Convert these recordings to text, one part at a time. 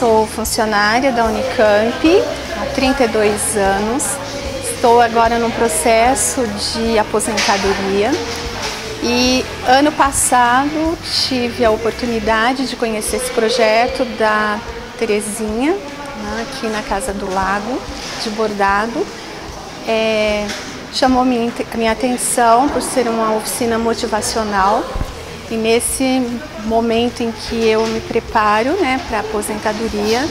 sou funcionária da Unicamp há 32 anos. Estou agora num processo de aposentadoria e ano passado tive a oportunidade de conhecer esse projeto da Terezinha, né, aqui na Casa do Lago, de bordado. Chamou minha atenção por ser uma oficina motivacional e nesse momento em que eu me preparo, né, para a aposentadoria,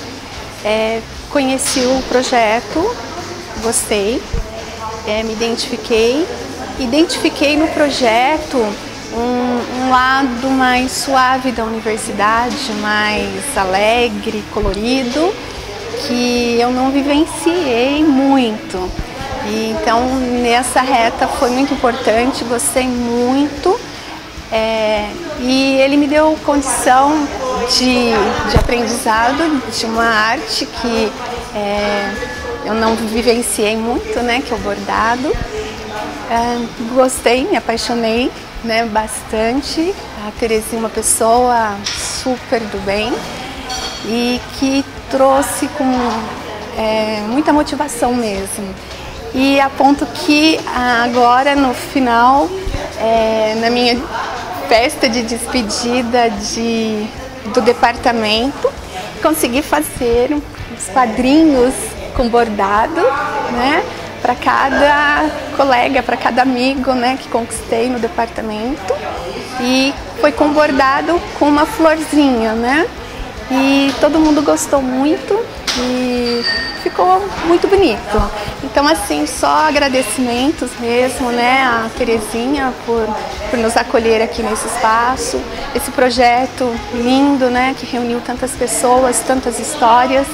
conheci o projeto, gostei, me identifiquei no projeto um lado mais suave da universidade, mais alegre, colorido, que eu não vivenciei muito. E então nessa reta foi muito importante, gostei muito, e ele me deu condição de aprendizado de uma arte que eu não vivenciei muito, né, que é o bordado. Gostei, me apaixonei, né, bastante. A Terezinha é uma pessoa super do bem e que trouxe com muita motivação mesmo. E a ponto que agora no final, na minha festa de despedida do departamento, consegui fazer uns quadrinhos com bordado, né, para cada colega, para cada amigo, né, que conquistei no departamento, e foi com bordado com uma florzinha, né, e todo mundo gostou muito e ficou muito bonito. Então assim, só agradecimentos mesmo, né, a Terezinha por nos acolher aqui nesse espaço, esse projeto lindo, né, que reuniu tantas pessoas, tantas histórias.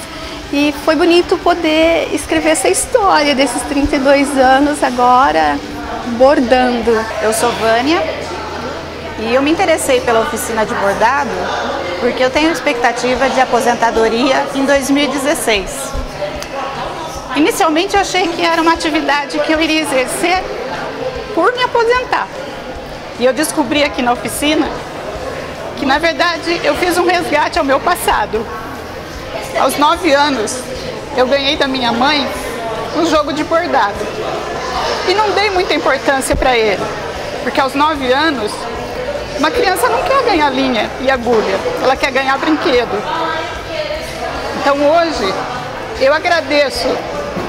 E foi bonito poder escrever essa história desses 32 anos agora bordando. Eu sou Vânia e eu me interessei pela oficina de bordado porque eu tenho expectativa de aposentadoria em 2016. Inicialmente eu achei que era uma atividade que eu iria exercer por me aposentar. E eu descobri aqui na oficina que na verdade eu fiz um resgate ao meu passado. Aos 9 anos, eu ganhei da minha mãe um jogo de bordado. E não dei muita importância para ele, porque aos 9 anos, uma criança não quer ganhar linha e agulha, ela quer ganhar brinquedo. Então hoje, eu agradeço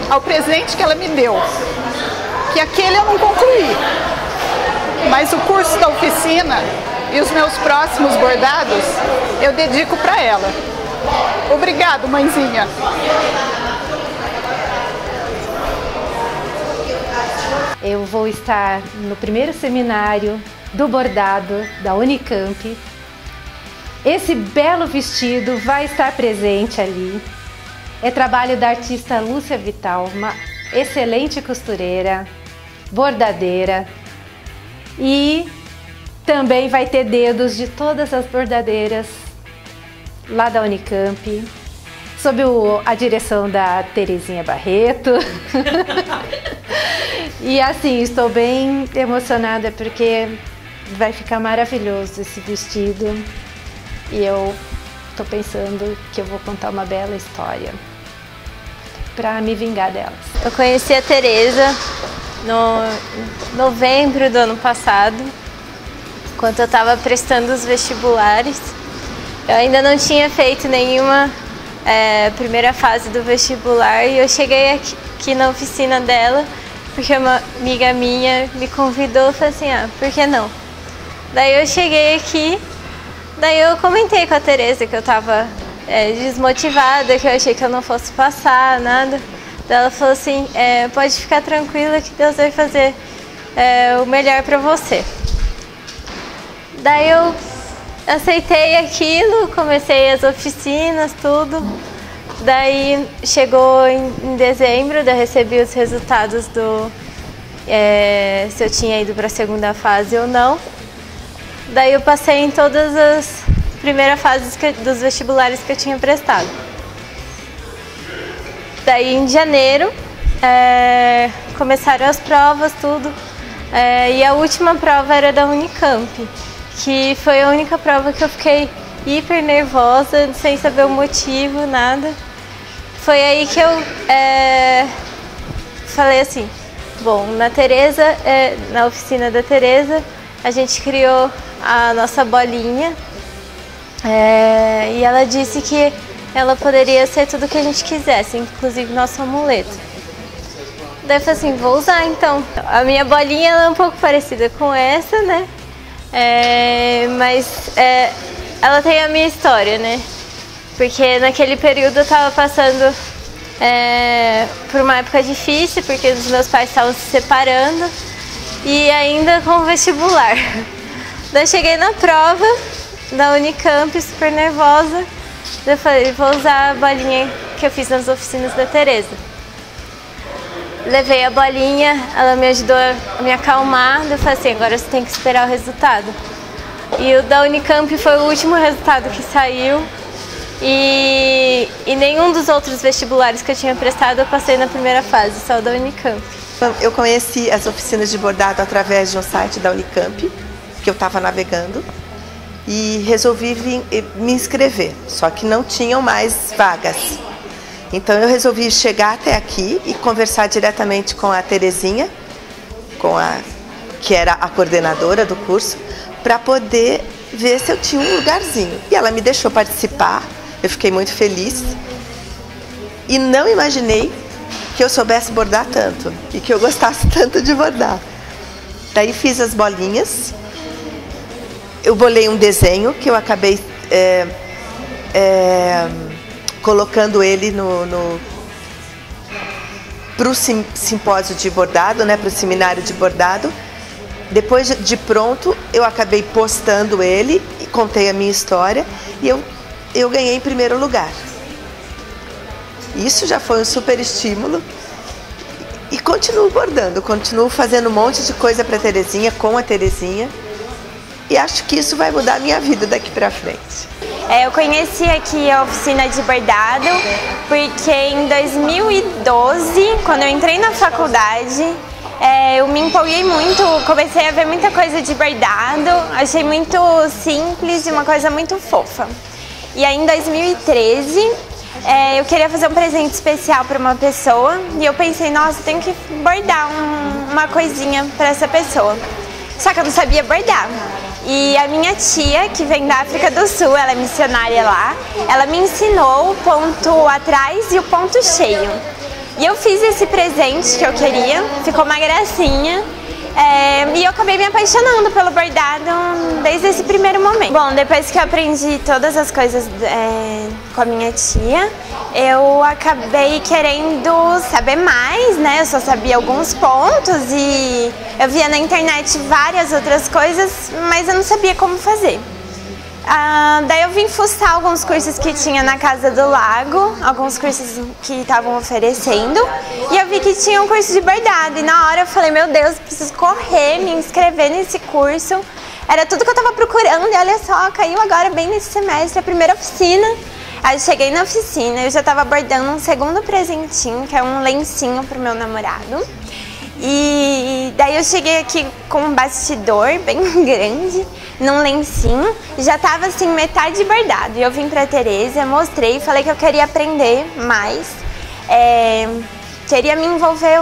ao presente que ela me deu, que aquele eu não concluí, mas o curso da oficina e os meus próximos bordados, eu dedico para ela. Obrigado, mãezinha. Eu vou estar no primeiro seminário do bordado da Unicamp. Esse belo vestido vai estar presente ali. É trabalho da artista Lúcia Vital, uma excelente costureira, bordadeira, e também vai ter dedos de todas as bordadeiras lá da Unicamp, sob a direção da Terezinha Barreto. E assim, estou bem emocionada porque vai ficar maravilhoso esse vestido e eu estou pensando que eu vou contar uma bela história para me vingar delas. Eu conheci a Tereza no novembro do ano passado, quando eu estava prestando os vestibulares. Eu ainda não tinha feito nenhuma primeira fase do vestibular e eu cheguei aqui na oficina dela porque uma amiga minha me convidou e falou assim, por que não? Daí eu cheguei aqui, daí eu comentei com a Tereza que eu estava desmotivada, que eu achei que eu não fosse passar, nada. Daí ela falou assim, pode ficar tranquila que Deus vai fazer o melhor para você. Daí eu aceitei aquilo, comecei as oficinas, tudo. Daí chegou em dezembro, daí recebi os resultados se eu tinha ido para a segunda fase ou não. Daí eu passei em todas as primeiras fases dos vestibulares que eu tinha prestado. Daí em janeiro começaram as provas, tudo. E a última prova era da Unicamp, que foi a única prova que eu fiquei hiper nervosa, sem saber o motivo, nada. Foi aí que eu falei assim, bom, na Tereza, na oficina da Tereza, a gente criou a nossa bolinha e ela disse que ela poderia ser tudo que a gente quisesse, inclusive nosso amuleto. Daí eu falei assim, vou usar então. A minha bolinha ela é um pouco parecida com essa, né? Mas ela tem a minha história, né? Porque naquele período eu estava passando por uma época difícil, porque os meus pais estavam se separando e ainda com o vestibular. Daí eu cheguei na prova da Unicamp, super nervosa. Daí eu falei, vou usar a bolinha que eu fiz nas oficinas da Tereza. Levei a bolinha, ela me ajudou a me acalmar. Daí eu falei assim, agora você tem que esperar o resultado. E o da Unicamp foi o último resultado que saiu. E nenhum dos outros vestibulares que eu tinha prestado eu passei na primeira fase, só o da Unicamp. Eu conheci as oficinas de bordado através de um site da Unicamp, que eu estava navegando, e resolvi me inscrever, só que não tinham mais vagas. Então eu resolvi chegar até aqui e conversar diretamente com a Terezinha, que era a coordenadora do curso, para poder ver se eu tinha um lugarzinho. E ela me deixou participar, eu fiquei muito feliz e não imaginei que eu soubesse bordar tanto e que eu gostasse tanto de bordar. Daí fiz as bolinhas, eu bolei um desenho que eu acabei colocando ele para o simpósio de bordado, né, para o seminário de bordado. Depois de pronto, eu acabei postando ele e contei a minha história e eu ganhei em primeiro lugar. Isso já foi um super estímulo e continuo bordando, continuo fazendo um monte de coisa para a Terezinha, com a Terezinha, e acho que isso vai mudar a minha vida daqui para frente. Eu conheci aqui a oficina de bordado porque em 2012, quando eu entrei na faculdade, eu me empolguei muito, comecei a ver muita coisa de bordado, achei muito simples e uma coisa muito fofa. E aí em 2013, eu queria fazer um presente especial para uma pessoa e eu pensei, nossa, eu tenho que bordar uma coisinha para essa pessoa. Só que eu não sabia bordar. E a minha tia, que vem da África do Sul, ela é missionária lá, ela me ensinou o ponto atrás e o ponto cheio. E eu fiz esse presente que eu queria, ficou uma gracinha. E eu acabei me apaixonando pelo bordado desde esse primeiro momento. Bom, depois que eu aprendi todas as coisas com a minha tia, eu acabei querendo saber mais, né? Eu só sabia alguns pontos e eu via na internet várias outras coisas, mas eu não sabia como fazer. Daí eu vim fuçar alguns cursos que tinha na Casa do Lago, alguns cursos que estavam oferecendo, e eu vi que tinha um curso de bordado, e na hora eu falei, meu Deus, preciso correr, me inscrever nesse curso. Era tudo que eu estava procurando, e olha só, caiu agora bem nesse semestre, a primeira oficina. Aí eu cheguei na oficina, eu já estava bordando um segundo presentinho, que é um lencinho pro meu namorado. E daí eu cheguei aqui com um bastidor bem grande, num lencinho, já tava assim metade bordado. E eu vim pra Tereza, mostrei, falei que eu queria aprender mais, queria me envolver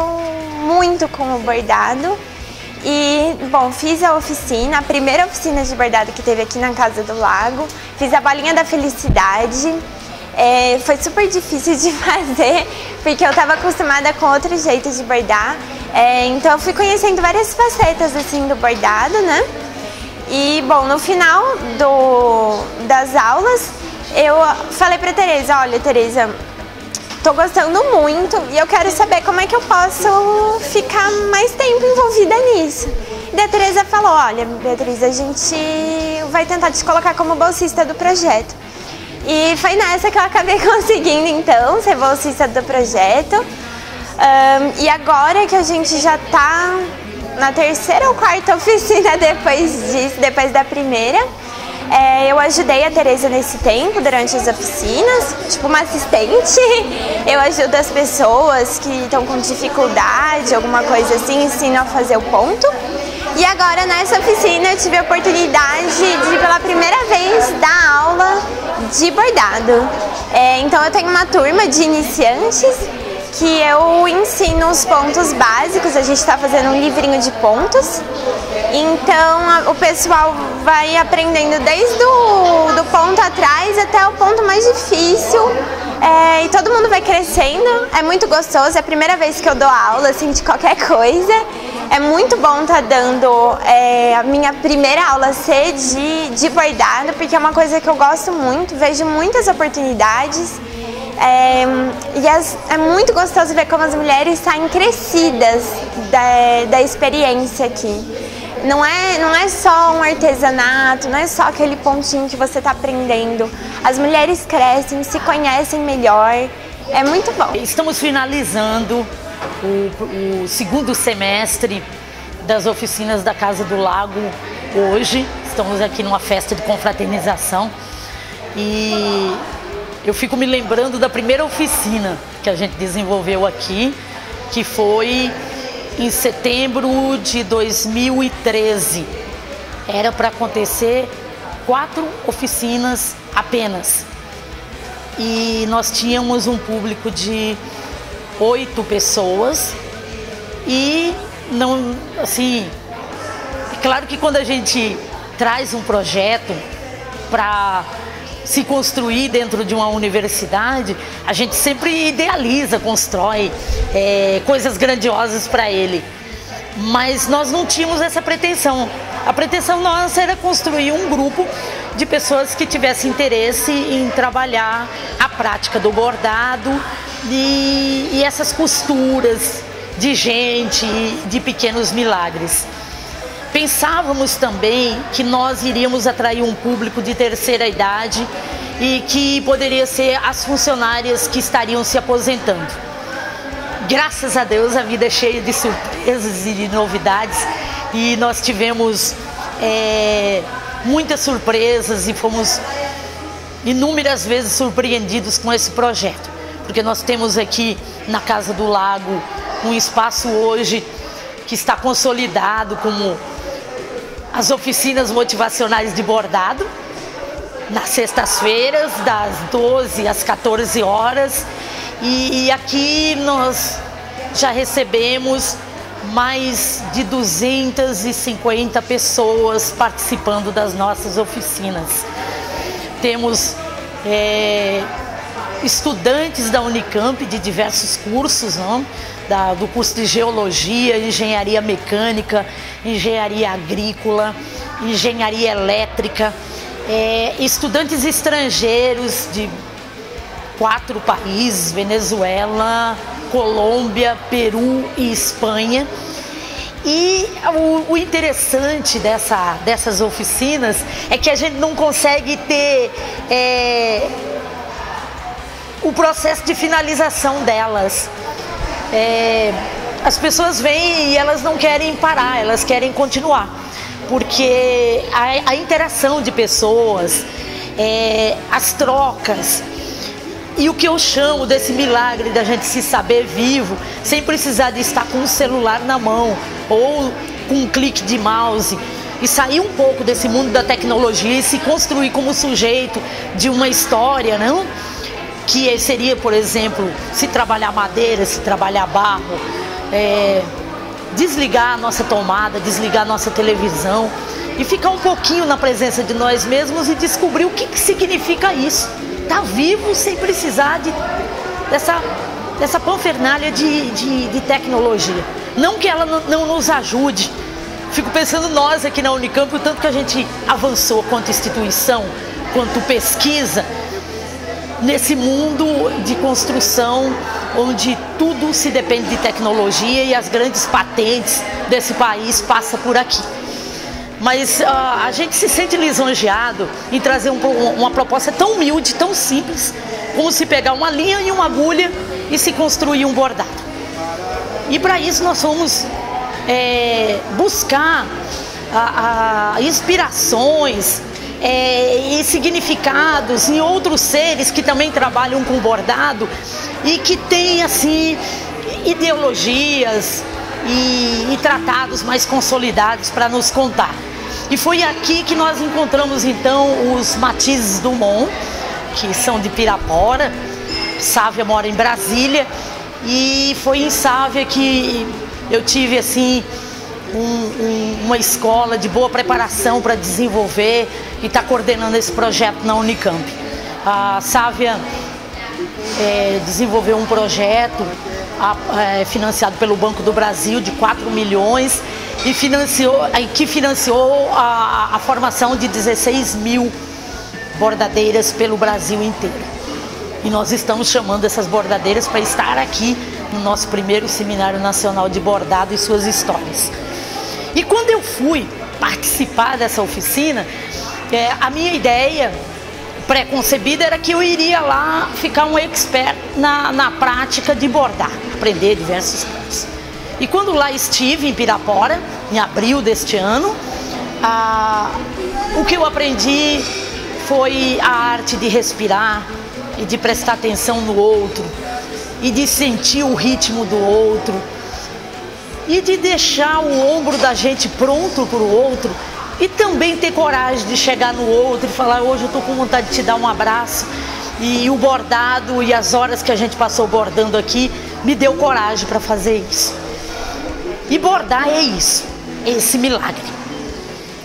muito com o bordado. E, bom, fiz a oficina, a primeira oficina de bordado que teve aqui na Casa do Lago, fiz a bolinha da felicidade. Foi super difícil de fazer, porque eu estava acostumada com outro jeito de bordar. Então eu fui conhecendo várias facetas assim do bordado, né? E, bom, no final das aulas, eu falei pra Tereza, olha, Tereza, tô gostando muito e eu quero saber como é que eu posso ficar mais tempo envolvida nisso. E a Tereza falou, olha, Beatriz, a gente vai tentar te colocar como bolsista do projeto. E foi nessa que eu acabei conseguindo, então, ser bolsista do projeto. E agora que a gente já tá na terceira ou quarta oficina depois da primeira, eu ajudei a Tereza nesse tempo, durante as oficinas, tipo uma assistente. Eu ajudo as pessoas que estão com dificuldade, alguma coisa assim, ensino a fazer o ponto. E agora nessa oficina eu tive a oportunidade de pela primeira vez dar aula de bordado. Então eu tenho uma turma de iniciantes que eu ensino os pontos básicos, a gente está fazendo um livrinho de pontos. Então o pessoal vai aprendendo desde do ponto atrás até o ponto mais difícil. E todo mundo vai crescendo, é muito gostoso, é a primeira vez que eu dou aula assim, de qualquer coisa. É muito bom estar dando a minha primeira aula ser de bordado, porque é uma coisa que eu gosto muito, vejo muitas oportunidades. É muito gostoso ver como as mulheres saem crescidas da experiência aqui. Não é só um artesanato, não é só aquele pontinho que você está aprendendo. As mulheres crescem, se conhecem melhor, é muito bom. Estamos finalizando o segundo semestre das oficinas da Casa do Lago hoje. Estamos aqui numa festa de confraternização e eu fico me lembrando da primeira oficina que a gente desenvolveu aqui, que foi em setembro de 2013. Era para acontecer 4 oficinas apenas. E nós tínhamos um público de 8 pessoas. E não, assim, é claro que quando a gente traz um projeto para se construir dentro de uma universidade, a gente sempre idealiza, constrói coisas grandiosas para ele. Mas nós não tínhamos essa pretensão. A pretensão nossa era construir um grupo de pessoas que tivessem interesse em trabalhar a prática do bordado e essas costuras de gente, de pequenos milagres. Pensávamos também que nós iríamos atrair um público de terceira idade e que poderia ser as funcionárias que estariam se aposentando. Graças a Deus a vida é cheia de surpresas e de novidades e nós tivemos muitas surpresas e fomos inúmeras vezes surpreendidos com esse projeto. Porque nós temos aqui na Casa do Lago um espaço hoje que está consolidado como as oficinas motivacionais de bordado, nas sextas-feiras, das 12 às 14 horas. E aqui nós já recebemos mais de 250 pessoas participando das nossas oficinas. Temos estudantes da Unicamp de diversos cursos, não? Do curso de Geologia, Engenharia Mecânica, Engenharia Agrícola, Engenharia Elétrica, estudantes estrangeiros de 4 países, Venezuela, Colômbia, Peru e Espanha. E o interessante dessas oficinas é que a gente não consegue ter o processo de finalização delas. As pessoas vêm e elas não querem parar, elas querem continuar, porque a interação de pessoas, as trocas e o que eu chamo desse milagre da gente se saber vivo sem precisar de estar com um celular na mão ou com um clique de mouse e sair um pouco desse mundo da tecnologia e se construir como sujeito de uma história, não? Que seria, por exemplo, se trabalhar madeira, se trabalhar barro, desligar a nossa tomada, desligar a nossa televisão e ficar um pouquinho na presença de nós mesmos e descobrir o que significa isso. Estar vivo sem precisar dessa panfernália de tecnologia. Não que ela não nos ajude. Fico pensando nós aqui na Unicamp, o tanto que a gente avançou quanto instituição, quanto pesquisa, nesse mundo de construção onde tudo se depende de tecnologia e as grandes patentes desse país passam por aqui. Mas a gente se sente lisonjeado em trazer uma proposta tão humilde, tão simples, como se pegar uma linha e uma agulha e se construir um bordado. E para isso nós fomos buscar inspirações e significados em outros seres que também trabalham com bordado e que têm assim ideologias, e tratados mais consolidados para nos contar. E foi aqui que nós encontramos então os Matizes Dumont, que são de Pirapora. Sávia mora em Brasília, e foi em Sávia que eu tive assim uma escola de boa preparação para desenvolver e estar coordenando esse projeto na Unicamp. A Sávia desenvolveu um projeto financiado pelo Banco do Brasil de 4 milhões e que financiou a formação de 16 mil bordadeiras pelo Brasil inteiro. E nós estamos chamando essas bordadeiras para estar aqui no nosso primeiro Seminário Nacional de Bordado e suas histórias. E quando eu fui participar dessa oficina, a minha ideia pré-concebida era que eu iria lá ficar um expert na prática de bordar, aprender diversos pontos. E quando lá estive em Pirapora, em abril deste ano, o que eu aprendi foi a arte de respirar e de prestar atenção no outro, e de sentir o ritmo do outro, e de deixar o ombro da gente pronto para o outro, e também ter coragem de chegar no outro e falar: hoje eu estou com vontade de te dar um abraço. E o bordado e as horas que a gente passou bordando aqui me deu coragem para fazer isso. E bordar é isso, é esse milagre,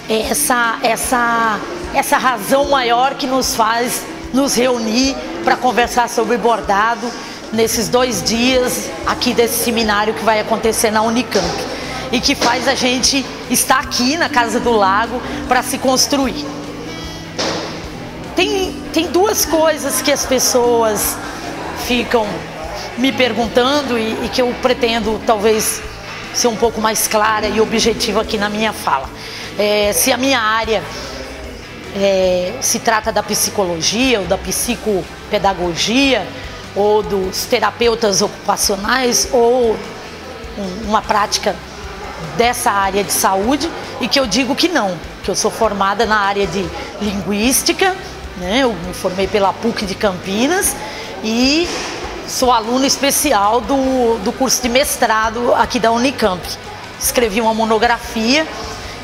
é essa razão maior que nos faz nos reunir para conversar sobre bordado nesses 2 dias aqui desse seminário que vai acontecer na Unicamp e que faz a gente estar aqui na Casa do Lago para se construir. Tem 2 coisas que as pessoas ficam me perguntando e que eu pretendo talvez ser um pouco mais clara e objetiva aqui na minha fala. Se a minha área se trata da psicologia ou da psicopedagogia ou dos terapeutas ocupacionais ou uma prática dessa área de saúde, e que eu digo que não, que eu sou formada na área de linguística, né? Eu me formei pela PUC de Campinas e sou aluna especial do curso de mestrado aqui da Unicamp. Escrevi uma monografia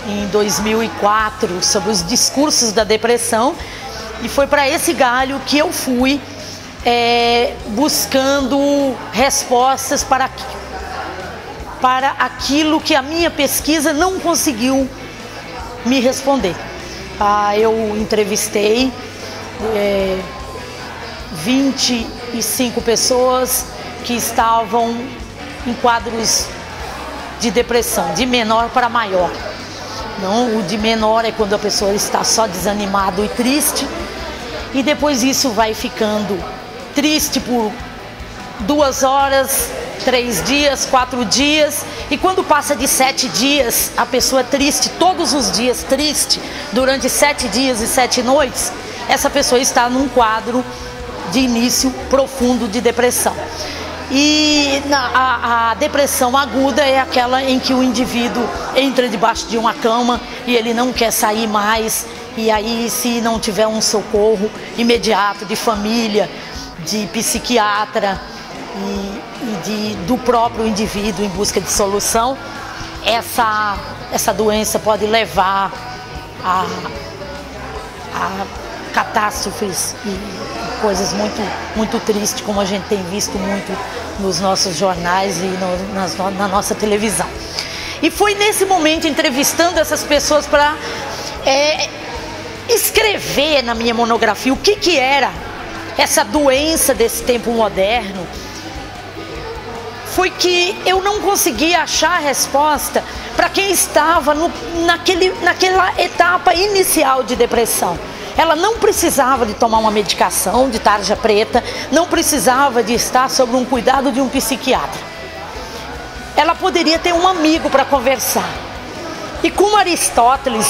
em 2004 sobre os discursos da depressão, e foi para esse galho que eu fui buscando respostas para aquilo que a minha pesquisa não conseguiu me responder. Eu entrevistei 25 pessoas que estavam em quadros de depressão, de menor para maior. Não, o de menor é quando a pessoa está só desanimada e triste, e depois isso vai ficando triste por 2 horas, 3 dias, 4 dias, e quando passa de 7 dias, a pessoa é triste, todos os dias triste, durante 7 dias e 7 noites, essa pessoa está num quadro de início profundo de depressão. E a depressão aguda é aquela em que o indivíduo entra debaixo de uma cama e ele não quer sair mais, e aí, se não tiver um socorro imediato de família, de psiquiatra e do próprio indivíduo em busca de solução, essa doença pode levar a catástrofes e coisas muito, muito tristes, como a gente tem visto muito nos nossos jornais e na nossa televisão. E foi nesse momento, entrevistando essas pessoas, para escrever na minha monografia o que era essa doença desse tempo moderno, foi que eu não conseguia achar a resposta para quem estava naquela etapa inicial de depressão. Ela não precisava de tomar uma medicação de tarja preta, não precisava de estar sob um cuidado de um psiquiatra. Ela poderia ter um amigo para conversar. E como Aristóteles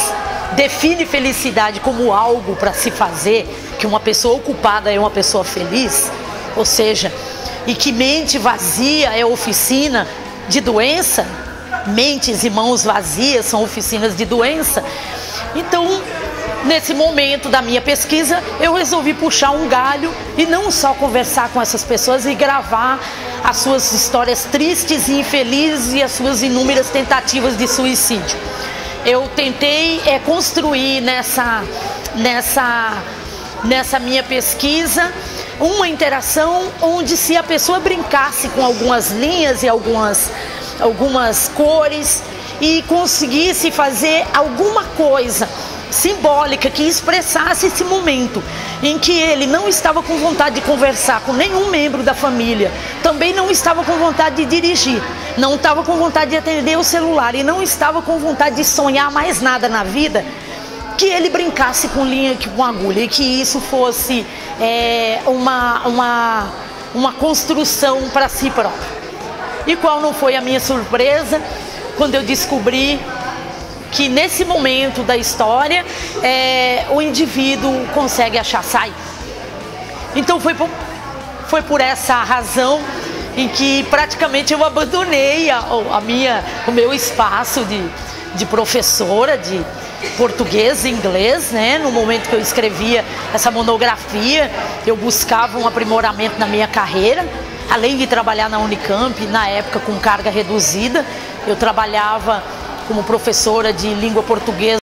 define felicidade como algo para se fazer, que uma pessoa ocupada é uma pessoa feliz, ou seja, e que mente vazia é oficina de doença, mentes e mãos vazias são oficinas de doença. Então, nesse momento da minha pesquisa, eu resolvi puxar um galho e não só conversar com essas pessoas e gravar as suas histórias tristes e infelizes e as suas inúmeras tentativas de suicídio. Eu tentei construir nessa minha pesquisa uma interação onde, se a pessoa brincasse com algumas linhas e algumas cores e conseguisse fazer alguma coisa simbólica que expressasse esse momento em que ele não estava com vontade de conversar com nenhum membro da família, também não estava com vontade de dirigir, não estava com vontade de atender o celular e não estava com vontade de sonhar mais nada na vida, que ele brincasse com linha, com agulha, e que isso fosse uma construção para si próprio. E qual não foi a minha surpresa quando eu descobri que nesse momento da história o indivíduo consegue achar saída. Então foi por essa razão em que praticamente eu abandonei o meu espaço de professora de português e inglês, né? No momento que eu escrevia essa monografia, eu buscava um aprimoramento na minha carreira, além de trabalhar na Unicamp, na época com carga reduzida. Eu trabalhava como professora de língua portuguesa